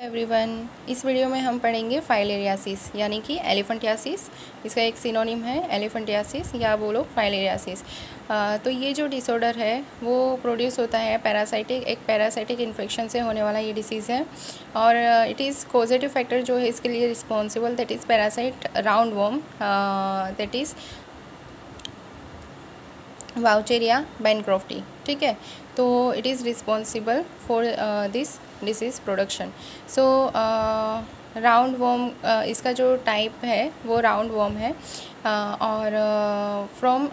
Everyone, इस video में हम पढ़ेंगे फाइलेरियासिस यानी कि एलिफेंटियासिस। इसका एक सिनोनिम है एलिफेंटियासिस या बोलो फाइलेरियासिस। तो ये जो डिसऑर्डर है वो प्रोड्यूस होता है एक पैरासाइटिक इन्फेक्शन से होने वाला ये डिसीज़ है। और इट इज़ कॉजेटिव फैक्टर जो है इसके लिए responsible that is parasite round worm that is Vaucheria bancrofti. ठीक है, तो it is responsible for this disease production. So round worm इसका जो टाइप है वो राउंड वॉर्म है और फ्रॉम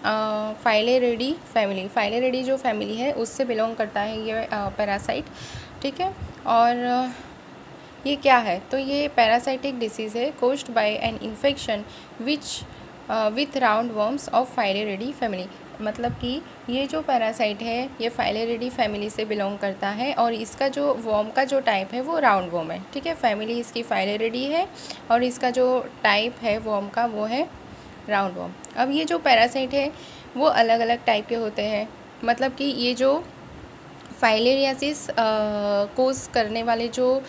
फाइलेरिडी फाइलेरिडी जो फैमिली है उससे बिलोंग करता है ये पैरासाइट। ठीक है, और ये क्या है? तो ये पैरासाइटिक डिसीज़ है caused by an infection which with roundworms of Filariidae family. मतलब कि ये जो पैरासाइट है ये फाइलेरिडी फैमिली से बिलोंग करता है और इसका जो वॉर्म का जो टाइप है वो राउंड वॉर्म है। ठीक है, फैमिली इसकी फाइलेरिडी है और इसका जो टाइप है वॉर्म का वो है राउंड वॉर्म। अब ये जो पैरासाइट है वो अलग अलग टाइप के होते हैं। मतलब कि ये जो फाइलेरियासिस कोज करने वाले जो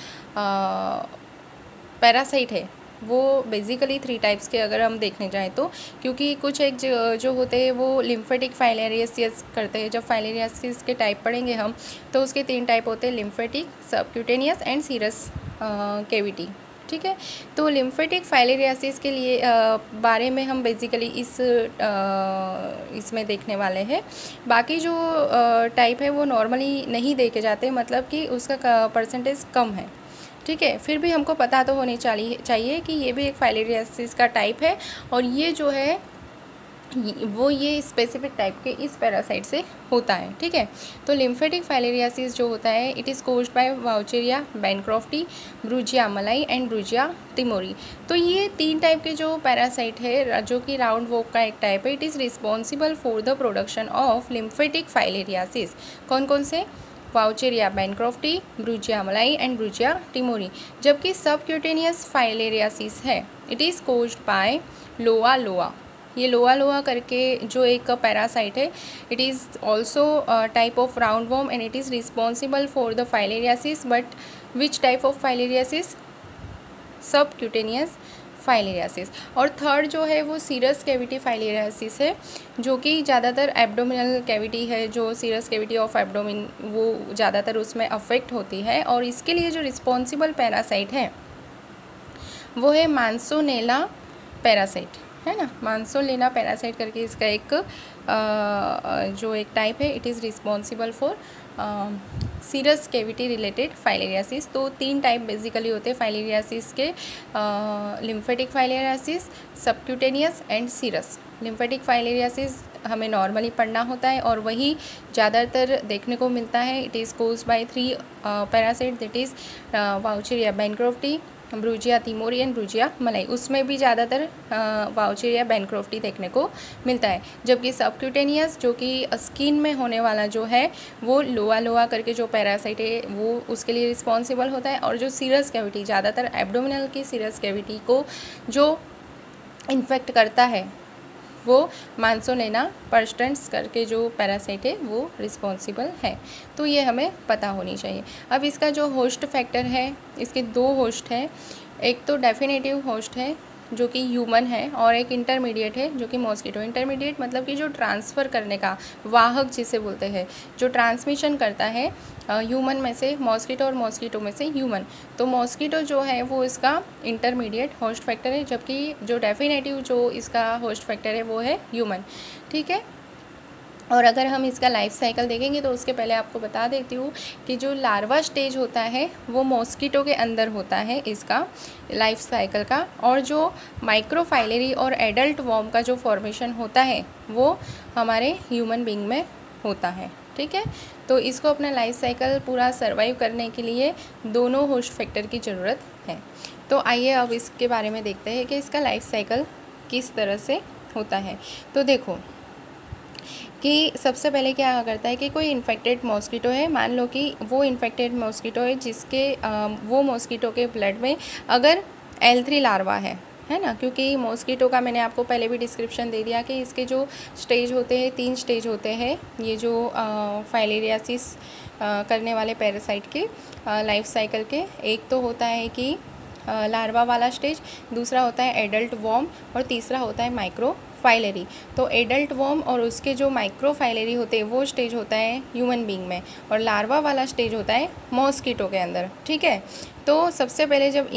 पैरासाइट है वो बेसिकली 3 टाइप्स के अगर हम देखने जाएँ तो, क्योंकि कुछ एक जो होते हैं वो लिम्फेटिक फाइलेरियासिस करते हैं। जब फाइलेरियासिस के टाइप पढ़ेंगे हम तो उसके 3 टाइप होते हैं, lymphatic, subcutaneous and serous cavity. ठीक है, तो लिम्फेटिक फाइलेरियासिस के लिए बारे में हम बेसिकली इसमें देखने वाले हैं। बाकी जो टाइप है वो नॉर्मली नहीं देखे जाते, मतलब कि उसका परसेंटेज कम है। ठीक है, फिर भी हमको पता तो होनी चाहिए कि ये भी एक फाइलेरियासिस का टाइप है और ये जो है वो ये स्पेसिफिक टाइप के इस पैरासाइट से होता है। ठीक है, तो लिम्फेटिक फाइलेरियासिस जो होता है it is caused by Wuchereria bancrofti, Brugia malayi and ब्रूजिया तिमोरी। तो ये 3 टाइप के जो पैरासाइट है जो कि राउंड वॉर्म का एक टाइप है, it is responsible for the production of lymphatic filariasis. कौन कौन से? Vaucheria bancrofti, Brugia malayi and ब्रूजिया टिमोरी। जबकि सबक्यूटेनियस फाइलेरियासिस है इट इज़ कोज्ड बाय लोआ लोआ। ये लोआ लोआ करके जो एक पैरासाइट है it is also type of round warm and it is responsible for the filariasis. But which type of filariasis? Subcutaneous filariasis. और थर्ड जो है वो सीरस कैविटी फाइलेरियासिस है जो कि ज़्यादातर एब्डोमिनल कैविटी है, जो सीरस कैविटी ऑफ एब्डोमिन वो ज़्यादातर उसमें अफेक्ट होती है। और इसके लिए जो रिस्पॉन्सिबल पैरासाइट है वो है मांसोनेला पैरासाइट, है ना। मांसोनेला पैरासाइट करके इसका एक जो एक टाइप है it is responsible for serous cavity related filariasis. तो 3 टाइप बेसिकली होते हैं फाइलेरियासिस के, lymphatic filariasis, subcutaneous and serous. Lymphatic filariasis हमें नॉर्मली पढ़ना होता है और वही ज़्यादातर देखने को मिलता है। It is caused by 3 parasite that is Vaucheria bancrofti, Brugia timori and Brugia malayi. उसमें भी ज़्यादातर वाउचेरिया बैनक्रॉफ्टी देखने को मिलता है। जबकि सबक्यूटेनियस जो कि स्किन में होने वाला जो है वो लोआ लोआ करके जो पैरासाइट है वो उसके लिए रिस्पॉन्सिबल होता है। और जो सीरस कैविटी ज़्यादातर एब्डोमिनल की सीरस कैविटी को जो इन्फेक्ट करता है वो मांसोनेला पर्स्टेंस करके जो पैरासाइट है वो रिस्पॉन्सिबल है। तो ये हमें पता होनी चाहिए। अब इसका जो होस्ट फैक्टर है, इसके 2 होस्ट हैं। एक तो डेफिनेटिव होस्ट है जो कि ह्यूमन है और एक इंटरमीडिएट है जो कि मॉस्किटो। इंटरमीडिएट मतलब कि जो ट्रांसफ़र करने का वाहक जिसे बोलते हैं, जो ट्रांसमिशन करता है ह्यूमन में से मॉस्किटो और मॉस्किटो में से ह्यूमन। तो मॉस्किटो जो है वो इसका इंटरमीडिएट होस्ट फैक्टर है, जबकि जो डेफिनेटिव जो इसका होस्ट फैक्टर है वो है ह्यूमन। ठीक है, और अगर हम इसका लाइफ साइकिल देखेंगे तो उसके पहले आपको बता देती हूँ कि जो लार्वा स्टेज होता है वो मॉस्किटो के अंदर होता है इसका लाइफ साइकिल का, और जो माइक्रोफाइलेरी और एडल्ट वॉर्म का जो फॉर्मेशन होता है वो हमारे ह्यूमन बीइंग में होता है। ठीक है, तो इसको अपना लाइफ साइकिल पूरा सर्वाइव करने के लिए दोनों होस्ट फैक्टर की ज़रूरत है। तो आइए अब इसके बारे में देखते हैं कि इसका लाइफ साइकिल किस तरह से होता है। तो देखो कि सबसे पहले क्या करता है कि कोई इन्फेक्टेड मॉस्किटो है, मान लो कि वो इन्फेक्टेड मॉस्किटो है जिसके वो मॉस्किटो के ब्लड में अगर L3 लार्वा है ना, क्योंकि मॉस्किटो का मैंने आपको पहले भी डिस्क्रिप्शन दे दिया कि इसके जो स्टेज होते हैं 3 स्टेज होते हैं। ये जो फाइलेरियासिस करने वाले पैरासाइट के लाइफ साइकिल के। एक तो होता है कि लार्वा वाला स्टेज, दूसरा होता है एडल्ट वॉर्म और तीसरा होता है माइक्रोफाइलरी। तो एडल्ट वॉर्म और उसके जो माइक्रोफाइलरी होते हैं वो स्टेज होता है ह्यूमन बीइंग में, और लार्वा वाला स्टेज होता है मॉस्किटो के अंदर। ठीक है, तो सबसे पहले जब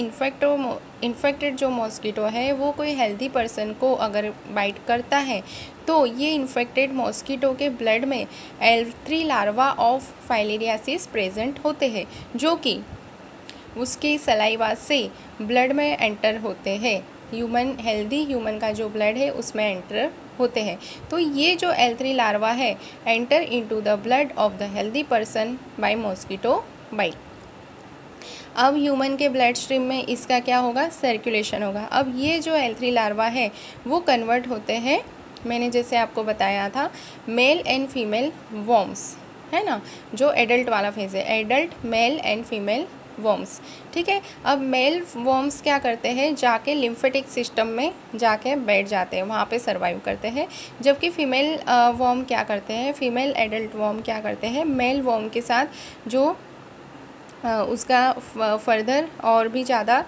इन्फेक्टेड जो मॉस्किटो है वो कोई हेल्दी पर्सन को अगर बाइट करता है तो ये इन्फेक्टेड मॉस्किटो के ब्लड में L3 larva of filariasis present होते हैं, जो कि उसकी सलाइवा से ब्लड में एंटर होते हैं। हेल्दी ह्यूमन का जो ब्लड है उसमें एंटर होते हैं। तो ये जो L3 लार्वा है enter into the blood of the healthy person by mosquito bite. अब ह्यूमन के ब्लड स्ट्रीम में इसका क्या होगा, सर्कुलेशन होगा। अब ये जो L3 लार्वा है वो कन्वर्ट होते हैं, मैंने जैसे आपको बताया था, मेल एंड फीमेल वॉर्म्स, है ना, जो एडल्ट वाला फेज है, adult mail and female worms. ठीक है, अब मेल वॉर्म्स क्या करते हैं, जाके लिम्फेटिक सिस्टम में जाके बैठ जाते हैं, वहाँ पे सर्वाइव करते हैं। जबकि फीमेल वॉर्म क्या करते हैं, फीमेल एडल्ट वॉर्म क्या करते हैं, मेल वॉर्म के साथ जो उसका फर्दर और भी ज़्यादा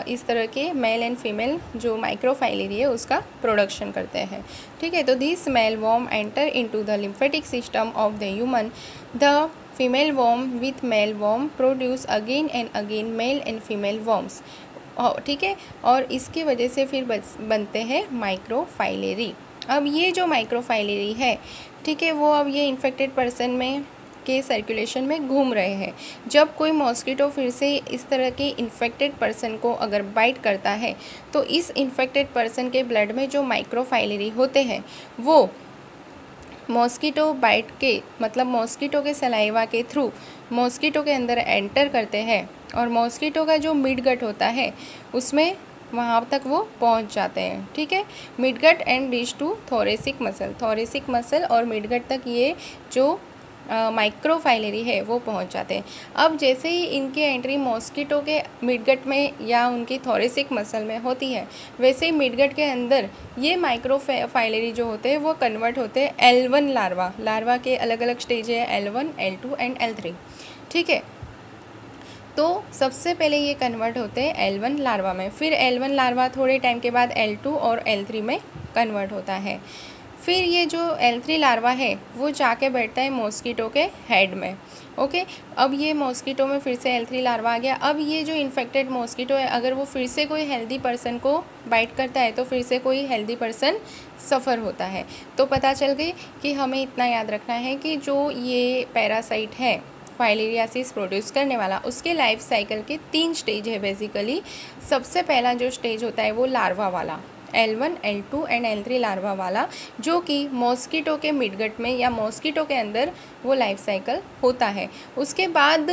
इस तरह के मेल एंड फीमेल जो माइक्रोफाइलरी है उसका प्रोडक्शन करते हैं। ठीक है, तो this male worm enter into the lymphatic system of the human. The female worm with male worm produce again and again male and female worms. ठीक है, और इसकी वजह से फिर बनते हैं माइक्रोफाइलरी। अब ये जो माइक्रोफाइलरी है, ठीक है, वो अब ये इन्फेक्टेड पर्सन में के सर्कुलेशन में घूम रहे हैं। जब कोई मॉस्किटो फिर से इस तरह के इन्फेक्टेड पर्सन को अगर बाइट करता है तो इस इन्फेक्टेड पर्सन के ब्लड में जो माइक्रोफाइलरी होते हैं वो मॉस्किटो बाइट के मतलब मॉस्किटो के सलाइवा के थ्रू मॉस्किटो के अंदर एंटर करते हैं, और मॉस्किटो का जो मिडगट होता है उसमें वहाँ तक वो पहुँच जाते हैं। ठीक है, midgut and reach to thoracic muscle और मिडगट तक ये जो माइक्रोफाइलरी है वो पहुंच जाते हैं। अब जैसे ही इनकी एंट्री मॉस्किटो के मिडगट में या उनकी थोरेसिक मसल में होती है, वैसे ही मिडगट के अंदर ये माइक्रोफाइलरी जो होते हैं वो कन्वर्ट होते हैं L1 लार्वा के अलग अलग स्टेज है, L1, L2 एंड L3। ठीक है, तो सबसे पहले ये कन्वर्ट होते हैं L1 लार्वा में, फिर L1 लार्वा थोड़े टाइम के बाद L2 और L3 में कन्वर्ट होता है। फिर ये जो L3 लार्वा है वो जाके बैठता है मॉस्किटो के हेड में। ओके, अब ये मॉस्किटो में फिर से L3 लार्वा आ गया। अब ये जो इन्फेक्टेड मॉस्किटो है अगर वो फिर से कोई हेल्दी पर्सन को बाइट करता है तो फिर से कोई हेल्दी पर्सन सफ़र होता है। तो पता चल गई कि हमें इतना याद रखना है कि जो ये पैरासाइट है फाइलेरियासिस प्रोड्यूस करने वाला, उसके लाइफ साइकिल के 3 स्टेज है बेसिकली। सबसे पहला जो स्टेज होता है वो लार्वा वाला, L1, L2 and L3 larva वाला, जो कि मॉस्किटो के मिडगट में या मॉस्किटो के अंदर वो लाइफ साइकिल होता है। उसके बाद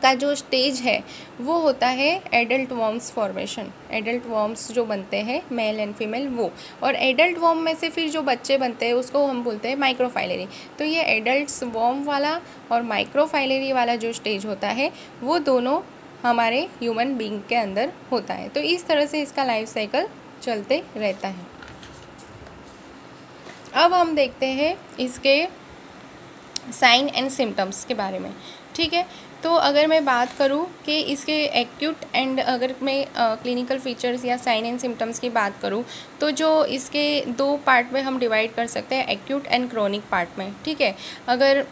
का जो स्टेज है वो होता है adult worms formation. Adult worms जो बनते हैं मेल एंड फीमेल वो, और एडल्ट वॉर्म में से फिर जो बच्चे बनते हैं उसको हम बोलते हैं माइक्रोफाइलरी। तो ये एडल्ट वॉर्म वाला और माइक्रोफाइलरी वाला जो स्टेज होता है वो दोनों हमारे ह्यूमन बीइंग के अंदर होता है। तो इस तरह से इसका लाइफ साइकिल चलते रहता है। अब हम देखते हैं इसके साइन एंड सिम्टम्स के बारे में। ठीक है, तो अगर मैं बात करूं कि इसके एक्यूट एंड अगर मैं क्लिनिकल फीचर्स या साइन एंड सिम्टम्स की बात करूं तो जो इसके 2 पार्ट में हम डिवाइड कर सकते हैं, एक्यूट एंड क्रोनिक पार्ट में। ठीक है, अगर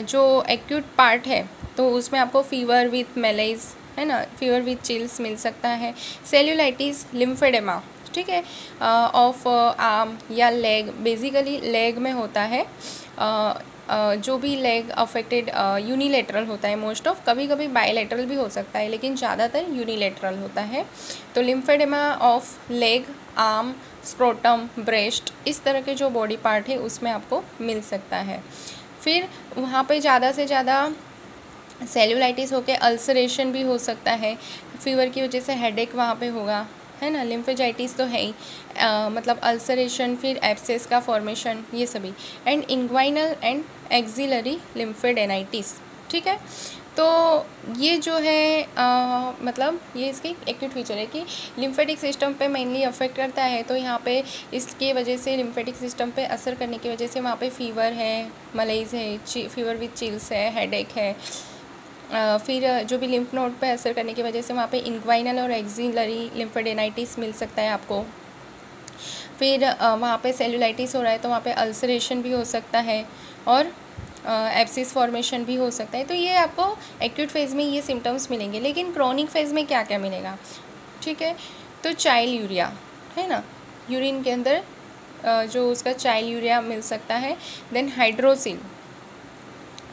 जो एक्यूट पार्ट है तो उसमें आपको फीवर विथ मेलेज, है ना, फीवर विथ चिल्स मिल सकता है, सेल्यूलाइटिस, लिम्फेडेमा, ठीक है, ऑफ आर्म या लेग, बेसिकली लेग में होता है। जो भी लेग अफेक्टेड यूनिलेटरल होता है मोस्ट ऑफ, कभी कभी बायलेटरल भी हो सकता है लेकिन ज़्यादातर यूनिलेटरल होता है। तो lymphoedema of leg, arm, scrotum, breast, इस तरह के जो बॉडी पार्ट है उसमें आपको मिल सकता है। फिर वहाँ पे ज़्यादा से ज़्यादा सेल्यूलाइटिस होके अल्सरेशन भी हो सकता है, फीवर की वजह से हेडेक वहाँ पे होगा, है ना, लिम्फेजाइटिस तो है ही, मतलब अल्सरेशन, फिर एब्सेस का फॉर्मेशन, ये सभी, एंड इंग्वाइनल एंड एक्सिलरी लिम्फेडेनाइटिस। ठीक है, तो ये जो है मतलब ये इसकी एक्यूट फीचर है कि लिम्फेटिक सिस्टम पे मेनली अफेक्ट करता है। तो यहाँ पे इसके वजह से लिम्फेटिक सिस्टम पे असर करने की वजह से वहाँ पे फीवर है, मलेज है, फीवर विथ चिल्स है, हेडेक है। फिर जो भी लिम्फ नोड पे असर करने की वजह से वहाँ पे इंग्वाइनल और एक्सिलरी लिम्फेडेनाइटिस मिल सकता है आपको। फिर वहाँ पे सेलुलाइटिस हो रहा है तो वहाँ पे अल्सरेशन भी हो सकता है और एब्सिस फॉर्मेशन भी हो सकता है। तो ये आपको एक्यूट फेज़ में ये सिम्टम्स मिलेंगे। लेकिन क्रोनिक फेज़ में क्या क्या मिलेगा, ठीक है, तो चाइल्ड यूरिया है ना, यूरिन के अंदर जो उसका चाइल्ड यूरिया मिल सकता है। Then hydrocele,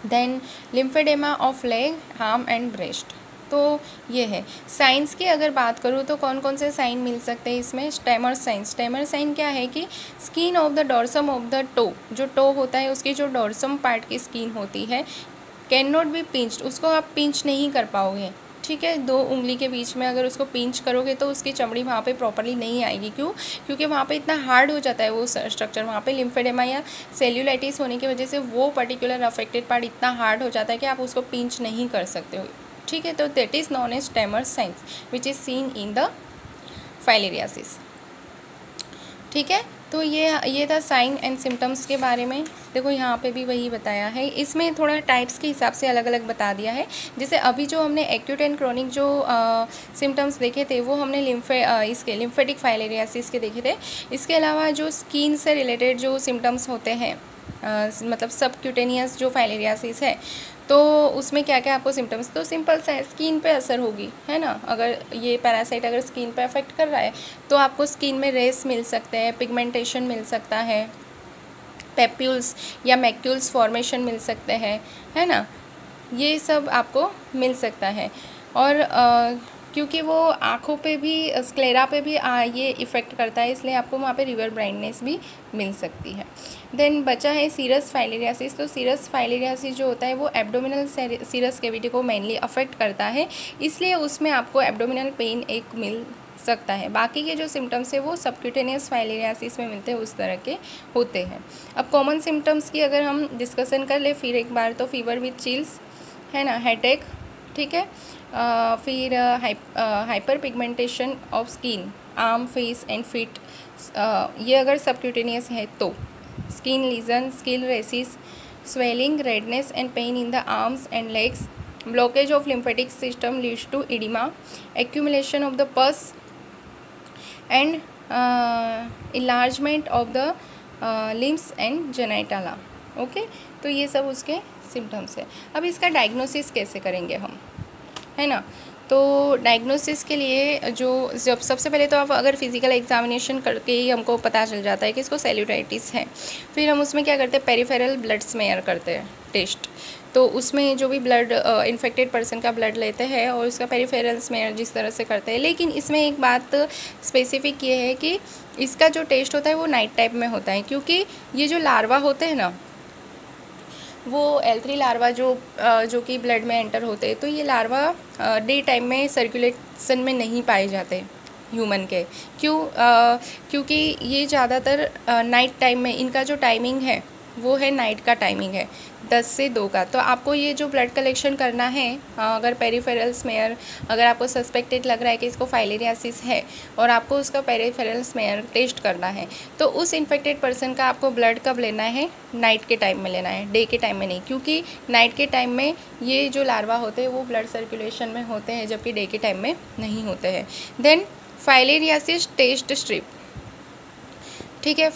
then lymphoedema of leg, arm and breast. तो ये है साइंस की अगर बात करूँ तो कौन कौन से साइन मिल सकते हैं इसमें। स्टेमर साइन, स्टेमर साइन क्या है कि skin of the dorsum of the toe, जो टो होता है उसकी जो डॉर्सम पार्ट की स्किन होती है, कैन नॉट बी पिंच्ड, उसको आप पिंच नहीं कर पाओगे, ठीक है। 2 उंगली के बीच में अगर उसको पिंच करोगे तो उसकी चमड़ी वहाँ पे प्रॉपर्ली नहीं आएगी। क्यों? क्योंकि वहाँ पे इतना हार्ड हो जाता है वो स्ट्रक्चर। वहाँ पे लिम्फेडेमा या सेल्यूलाइटिस होने की वजह से वो पर्टिकुलर अफेक्टेड पार्ट इतना हार्ड हो जाता है कि आप उसको पिंच नहीं कर सकते हो, ठीक है। तो दैट इज़ नॉन एज स्टेमर signs which is seen in the filariasis, ठीक है। तो ये था साइन एंड सिम्टम्स के बारे में। देखो यहाँ पे भी वही बताया है, इसमें थोड़ा टाइप्स के हिसाब से अलग अलग बता दिया है। जैसे अभी जो हमने एक्यूट एंड क्रोनिक जो सिम्टम्स देखे थे वो हमने इसके लिम्फेटिक फाइलेरियासिस के देखे थे। इसके अलावा जो स्किन से रिलेटेड जो सिम्टम्स होते हैं, मतलब सबक्यूटेनियस जो फाइलेरियासिस है, तो उसमें क्या क्या आपको सिम्टम्स, तो सिंपल सा है, स्किन पे असर होगी, है ना। अगर ये पैरासाइट अगर स्किन पे अफेक्ट कर रहा है तो आपको स्किन में रेस मिल सकते हैं, पिगमेंटेशन मिल सकता है, पेप्यूल्स या मैक्यूल्स फॉर्मेशन मिल सकते हैं, है ना, ये सब आपको मिल सकता है। और क्योंकि वो आँखों पे भी, स्क्लेरा पे भी ये इफ़ेक्ट करता है, इसलिए आपको वहाँ पे रिवर ब्लाइंडनेस भी मिल सकती है। देन बचा है सीरस फाइलेरियासिस। तो सीरस फाइलेरियासिस जो होता है वो एब्डोमिनल सीरस कैविटी को मेनली अफेक्ट करता है, इसलिए उसमें आपको एब्डोमिनल पेन एक मिल सकता है। बाकी के जो सिम्टम्स है वो सबक्यूटेनियस फाइलेरियासिस में मिलते हैं, उस तरह के होते हैं। अब कॉमन सिम्टम्स की अगर हम डिस्कशन कर ले फिर एक बार, तो फीवर विथ चिल्स, है ना, हेडेक, ठीक है, फिर hyperpigmentation of skin, arm, face and feet, ये अगर सबक्यूटेनियस है तो skin lesion, skin rashes, swelling, redness and pain in the arms and legs, blockage of lymphatic system leads to oedema, accumulation of the pus and enlargement of the limbs and genitalia. Okay, तो ये सब उसके symptoms है। अब इसका diagnosis कैसे करेंगे हम, है ना। तो डायग्नोसिस के लिए जब सबसे पहले तो आप अगर फिजिकल एग्जामिनेशन करके ही हमको पता चल जाता है कि इसको सेल्यूलाइटिस है, फिर हम उसमें क्या करते हैं, पेरिफेरल ब्लड स्मेयर करते हैं टेस्ट। तो उसमें जो भी ब्लड इन्फेक्टेड पर्सन का ब्लड लेते हैं और उसका पेरिफेरल स्मेयर जिस तरह से करते हैं। लेकिन इसमें एक बात स्पेसिफिक ये है कि इसका जो टेस्ट होता है वो नाइट टाइम में होता है, क्योंकि ये जो लार्वा होते हैं ना, वो L3 लार्वा जो कि ब्लड में एंटर होते हैं, तो ये लार्वा डे टाइम में सर्कुलेशन में नहीं पाए जाते ह्यूमन के। क्योंकि ये ज़्यादातर नाइट टाइम में, इनका जो टाइमिंग है वो है नाइट का टाइमिंग है 10 से 2 का। तो आपको ये जो ब्लड कलेक्शन करना है, अगर पेरिफेरल स्मेयर, अगर आपको सस्पेक्टेड लग रहा है कि इसको फाइलेरियासिस है और आपको उसका पेरिफेरल स्मेयर टेस्ट करना है, तो उस इन्फेक्टेड पर्सन का आपको ब्लड कब लेना है, नाइट के टाइम में लेना है, डे के टाइम में नहीं। क्योंकि नाइट के टाइम में ये जो लार्वा होते हैं वो ब्लड सर्कुलेशन में होते हैं, जबकि डे के टाइम में नहीं होते हैं। देन फाइलेरियासिस टेस्ट स्ट्रिप, ठीक है,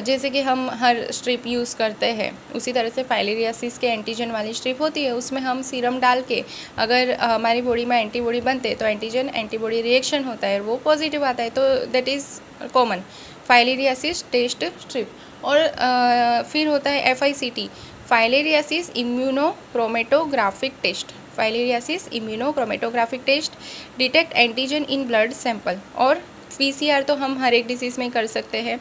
जैसे कि हम हर स्ट्रिप यूज़ करते हैं उसी तरह से फाइलेरियासिस के एंटीजन वाली स्ट्रिप होती है। उसमें हम सीरम डाल के अगर हमारी बॉडी में एंटीबॉडी बनते तो एंटीजन एंटीबॉडी रिएक्शन होता है, वो पॉजिटिव आता है, तो that is common filariasis test strip. और फिर होता है FICT, filariasis immunochromatographic test, filariasis immunochromatographic test detect antigen in blood sample. और PCR तो हम हर एक डिसीज़ में कर सकते हैं,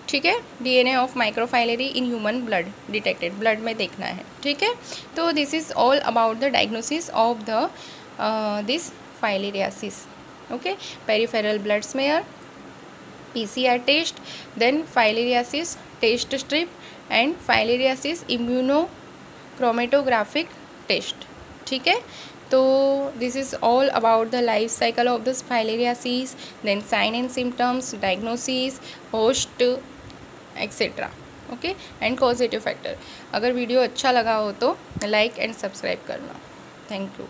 ठीक है, DNA of microfilariae in human blood detected, blood में देखना है, ठीक है। तो this is all about the diagnosis of the this filariasis. Okay, peripheral blood smear, PCR test, then filariasis test strip and filariasis immunochromatographic test. ठीक है। तो this is all about the life cycle of this filariasis, then sign and symptoms, diagnosis, host etcetera, okay, and causative factor. अगर video अच्छा लगा हो तो like and subscribe करना। Thank you.